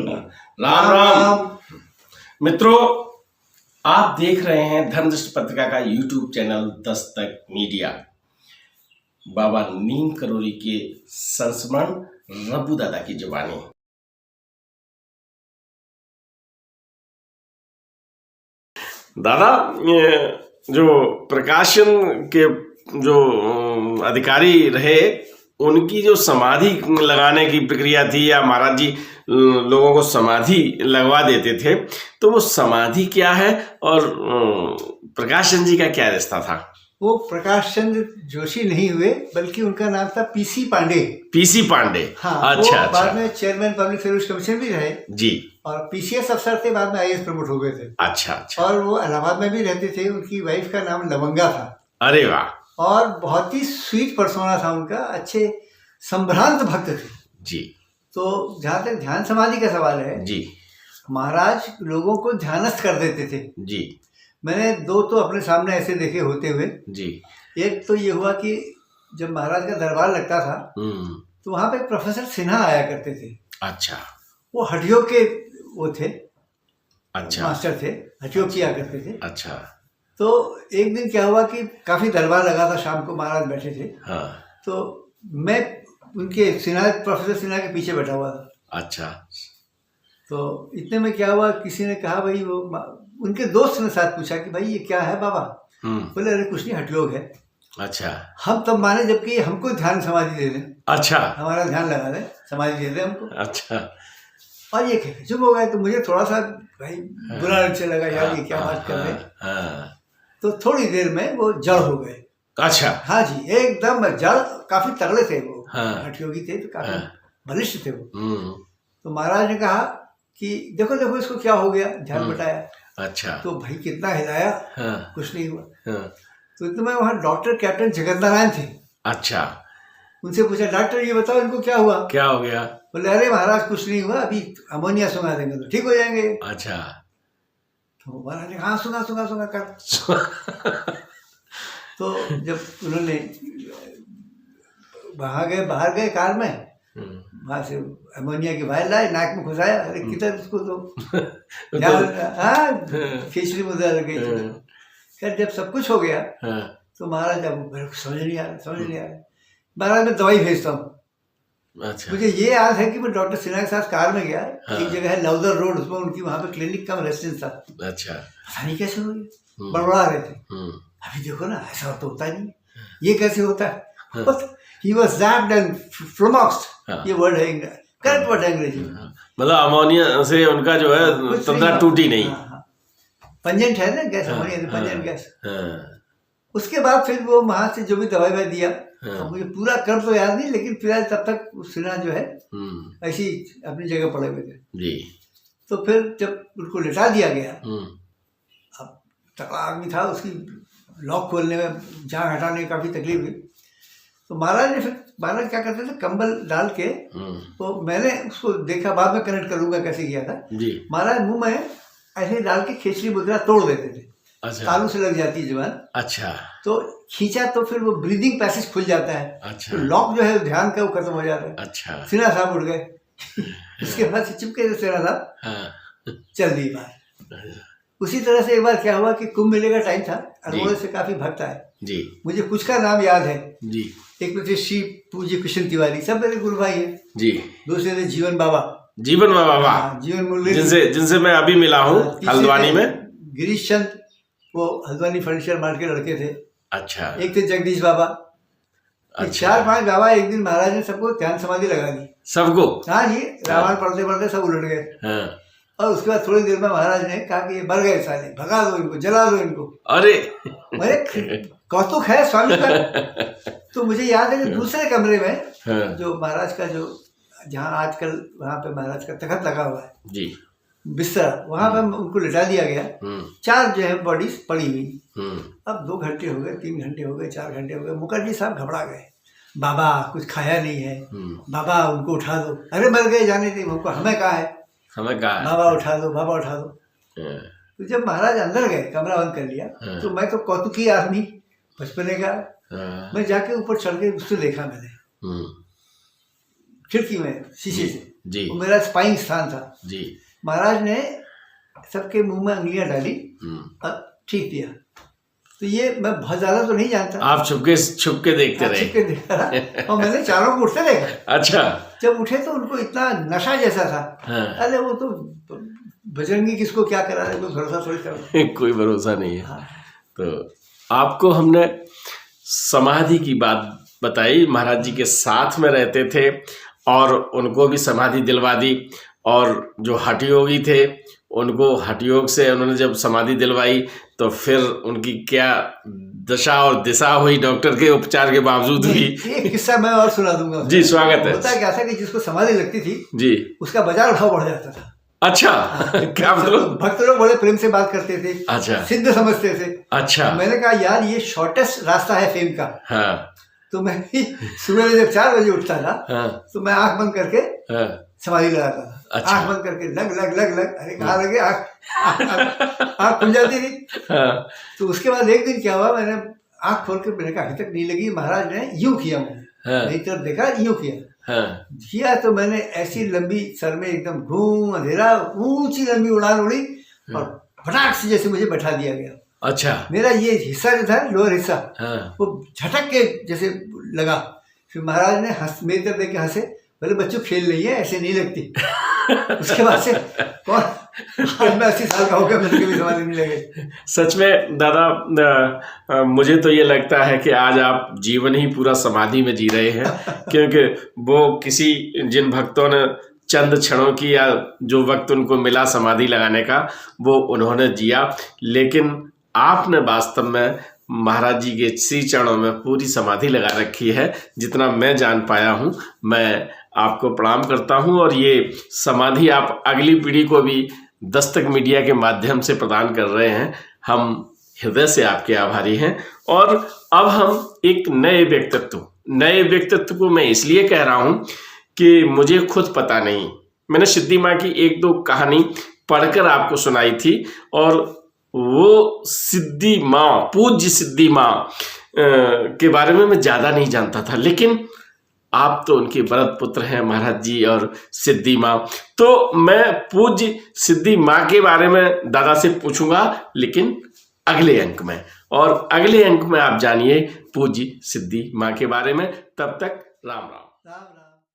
राम राम मित्रों, आप देख रहे हैं धर्मदृष्टि पत्रिका का यूट्यूब चैनल दस्तक मीडिया। बाबा नीम करोली के संस्मरण रब्बू दादा की जुबानी। दादा, जो प्रकाशन के जो अधिकारी रहे, उनकी जो समाधि लगाने की प्रक्रिया थी, या महाराज जी लोगों को समाधि लगवा देते थे, तो वो समाधि क्या है और प्रकाश चंद जी का क्या रिश्ता था? वो प्रकाश चंद्र जोशी नहीं हुए, बल्कि उनका नाम था पीसी पांडे। पीसी पांडे। हाँ, अच्छा, वो बाद में चेयरमैन पब्लिक सर्विस कमीशन भी रहे जी, और पीसीएस अफसर थे, बाद में आईएएस प्रमोट हो गए थे। अच्छा। और वो इलाहाबाद में भी रहते थे। उनकी वाइफ का नाम लवंगा था। अरे वाह। और बहुत ही स्वीट पर्सोना था उनका, अच्छे संभ्रांत भक्त थे जी। तो जहाँ तक ध्यान समाधि का सवाल है जी, महाराज लोगों को ध्यानस्थ कर देते थे जी। मैंने दो तो अपने सामने ऐसे देखे होते हुए। जी। एक तो ये हुआ कि जब महाराज का दरबार लगता था तो वहाँ पे एक प्रोफेसर सिन्हा आया करते थे। अच्छा। वो हठयोग के वो थे, अच्छा, मास्टर थे, हठयोग किया करते थे। अच्छा। तो एक दिन क्या हुआ कि काफी दरबार लगा था, शाम को महाराज बैठे थे। हाँ। तो मैं उनके प्रोफेसर सिन्हा के पीछे बैठा हुआ था। अच्छा। तो इतने में क्या हुआ, किसी ने कहा, भाई वो उनके दोस्त ने साथ पूछा कि भाई ये क्या है बाबा? बोले अरे कुछ नहीं, हठयोग है। अच्छा। हम तब माने जबकि हमको ध्यान समाधि दे दें। अच्छा। हमारा ध्यान लगा दें, समाधि दे दें हमको। अच्छा। और ये कह चुप हो गए। तो मुझे थोड़ा सा भाई बुरा अच्छा लगा, यार ये क्या बात कर रहे हैं। तो थोड़ी देर में वो जड़ हो गए। अच्छा। हाँ जी, एकदम जड़, काफी तगड़े थे वो। हठयोगी थे तो काफी बलिष्ठ थे वो। तो महाराज ने कहा कि देखो देखो इसको क्या हो गया, ध्यान बटाया। अच्छा। तो भाई कितना हिलाया, कुछ नहीं हुआ। तो इतने में वहाँ डॉक्टर कैप्टन जगन्नारायण थे। अच्छा। उनसे पूछा, डॉक्टर ये बताओ इनको क्या हुआ? क्या हो गया? बोले अरे महाराज कुछ नहीं हुआ, अभी अमोनिया सुंघा देंगे तो ठीक हो जाएंगे। अच्छा। तो महाराज ने हाँ सुंघा सुंघा सुंघा कर। तो जब उन्होंने बाहर गए कार में, वहां से अमोनिया की वायल लाए, नाक में घुसाया। अरे किधर इसको तो खिचड़ी मुद्रा लग गई। खैर जब सब कुछ हो गया तो महाराज अब मेरे को समझ नहीं आ रहा। महाराज मैं दवाई भेजता हूँ। अच्छा। मुझे ये याद है कि मैं डॉक्टर सिन्हा के साथ कार में गया। एक जगह है लवदर रोड, उसमें उनकी वहां पे क्लिनिक का रेसिडेंस था। अच्छा। पता नहीं कैसे हो गया, बड़बड़ा रहे थे। अभी देखो ना, ऐसा तो होता नहीं, ये कैसे होता है? He was zapped and flummoxed, ये वर्ड है, करेक्ट वर्ड है अंग्रेजी में। मतलब अमोनिया से उनका जो है तंद्रा टूटी नहीं। पंजेंट है ना गैस, अमोनिया से पंजेंट गैस। उसके बाद फिर वो वहां से जो भी दवाई दिया, मुझे पूरा क्रम तो याद नहीं, लेकिन फिलहाल तब तक सिन्हा जो है ऐसी अपनी जगह पड़े हुए थे जी। तो फिर जब उनको लिटा दिया गया, अब तकड़ा आदमी था, उसकी लॉक खोलने में, जान हटाने में काफी तकलीफ हुई। तो महाराज क्या करते थे, कंबल डाल के, तो मैंने उसको देखा, बाद में कनेक्ट करूंगा कैसे किया था जी। महाराज मुंह में ऐसे डाल के खिचड़ी मुद्रा तोड़ देते थे। अच्छा। तालू से लग जाती है जुबान। अच्छा। तो खींचा तो फिर वो ब्रीदिंग पैसेज खुल जाता है। अच्छा। तो लॉक जो है ध्यान का वो खत्म हो जाता है। अच्छा। सिन्हा साहब उठ गए। उसके बाद से चिपके थे सिन्हा साहब, चल दी बात। उसी तरह से एक बार क्या हुआ कि कुंभ मेले का टाइम था, अल्मोड़ा से काफी भक्त आए जी। मुझे कुछ का नाम याद है जी। एक में थे श्री पूज्य कृष्ण तिवारी, सब मेरे गुरु भाई है जी। दूसरे थे जीवन बाबा। जीवन बाबा, जीवन मुरली, जिनसे मैं अभी मिला हूँ हल्द्वानी में। गिरीश चंद, वो हल्द्वानी फर्नीचर मार्ट के लड़के थे। अच्छा। एक थे जगदीश बाबा। अच्छा। 4-5 बाबा एक दिन महाराज ने सबको ध्यान समाधि लगा दी, सबको। हाँ जी, रामायण पढ़ते पढ़ते सब उलट गए। और उसके बाद थोड़ी देर में महाराज ने कहा कि ये मर गए साले, भगा दो इनको, जला दो इनको। अरे कौतुक है स्वामी का। तो मुझे याद है कि दूसरे कमरे में जो महाराज का, जो जहाँ आजकल वहाँ पे महाराज का तखत लगा हुआ है जी, बिस्तरा, वहां पे उनको लिटा दिया गया। 4 जो है बॉडीज पड़ी हुई। अब 2 घंटे हो गए, 3 घंटे हो गए, 4 घंटे हो गए। मुखर्जी साहब घबरा गए, बाबा कुछ खाया नहीं है, बाबा उनको उठा दो। अरे मर गए, जाने थे उनको, हमें कहा है, बाबा उठा दो, बाबा उठा दो। तो जब महाराज अंदर गए, कमरा बंद कर लिया, तो मैं तो कौतुकी आदमी बचपने का, मैं जाके ऊपर चढ़ के उसको देखा मैंने खिड़की में शीशे से। जी, वो मेरा स्पाइंग स्थान था। जी। महाराज ने सबके मुंह में उंगलियां डाली और ठीक किया। तो ये मैं बहुत ज्यादा तो नहीं जानता, आप छुपके देखते रहे? छुपके देखा रहा और मैंने चारों को उठते देखा। अच्छा। जब उठे तो उनको इतना नशा जैसा था। हाँ। अरे वो तो बजरंगी किसको क्या करा रहे, कोई भरोसा थोड़ी कर। कोई भरोसा नहीं है। हाँ। तो आपको हमने समाधि की बात बताई, महाराज जी के साथ में रहते थे और उनको भी समाधि दिलवा दी, और जो हठयोगी थे उनको हठयोग से उन्होंने जब समाधि दिलवाई तो फिर उनकी क्या दशा और दिशा हुई, डॉक्टर के उपचार के बावजूद भी। एक किस्सा मैं और सुना दूंगा। जी, स्वागत है। होता क्या था कि जिसको समाधि लगती थी जी, उसका बाजार भाव बढ़ जाता था। अच्छा। क्या मतलब? भक्त लोग बड़े प्रेम से बात करते थे, अच्छा, सिद्ध समझते थे। अच्छा। मैंने कहा यार ये शॉर्टेस्ट रास्ता है फेम का। हाँ, तो मैं सुबह जब 4 बजे उठता था हाँ, तो मैं आंख बंद करके हाँ। समाधि लगाता था। अच्छा। आंख बंद करके लग लग लग लग, अरे कहाँ लगे, आंख खुल जाती थी। हाँ, तो उसके बाद एक दिन क्या हुआ, मैंने आंख खोल के, मैंने कहा अभी तक नहीं लगी। महाराज ने यूं किया, मैंने हाँ। मेरी तरफ देखा, यूं किया। हाँ, किया तो मैंने ऐसी लंबी, सर में एकदम घूम अंधेरा, ऊंची लंबी उड़ान उड़ी और फटाक से जैसे मुझे बैठा दिया गया। अच्छा। मेरा ये हिस्सा जो था, लोअर हिस्सा, हाँ, वो झटक के जैसे लगा। फिर महाराज ने मेरी तरफ देख के हंसे, बोले बच्चों खेल रही है, ऐसे नहीं लगती। उसके बाद से कौन, आज मैं 80 साल का हो गया, मुझे कभी समाधि नहीं लगे। सच में दादा, मुझे तो ये लगता है कि आज आप जीवन ही पूरा समाधि में जी रहे हैं, क्योंकि वो किसी, जिन भक्तों ने चंद क्षणों की या जो वक्त उनको मिला समाधि लगाने का, वो उन्होंने जिया, लेकिन आपने वास्तव में महाराज जी के श्री चरणों में पूरी समाधि लगा रखी है। जितना मैं जान पाया हूँ, मैं आपको प्रणाम करता हूँ, और ये समाधि आप अगली पीढ़ी को भी दस्तक मीडिया के माध्यम से प्रदान कर रहे हैं। हम हृदय से आपके आभारी हैं। और अब हम एक नए व्यक्तित्व को मैं इसलिए कह रहा हूँ कि मुझे खुद पता नहीं, मैंने सिद्धि माँ की 1-2 कहानी पढ़कर आपको सुनाई थी, और वो सिद्धि माँ, पूज्य सिद्धि माँ के बारे में मैं ज़्यादा नहीं जानता था, लेकिन आप तो उनके वरद पुत्र हैं महाराज जी और सिद्धि माँ। तो मैं पूज्य सिद्धि माँ के बारे में दादा से पूछूंगा, लेकिन अगले अंक में, और अगले अंक में आप जानिए पूज्य सिद्धि माँ के बारे में। तब तक राम राम।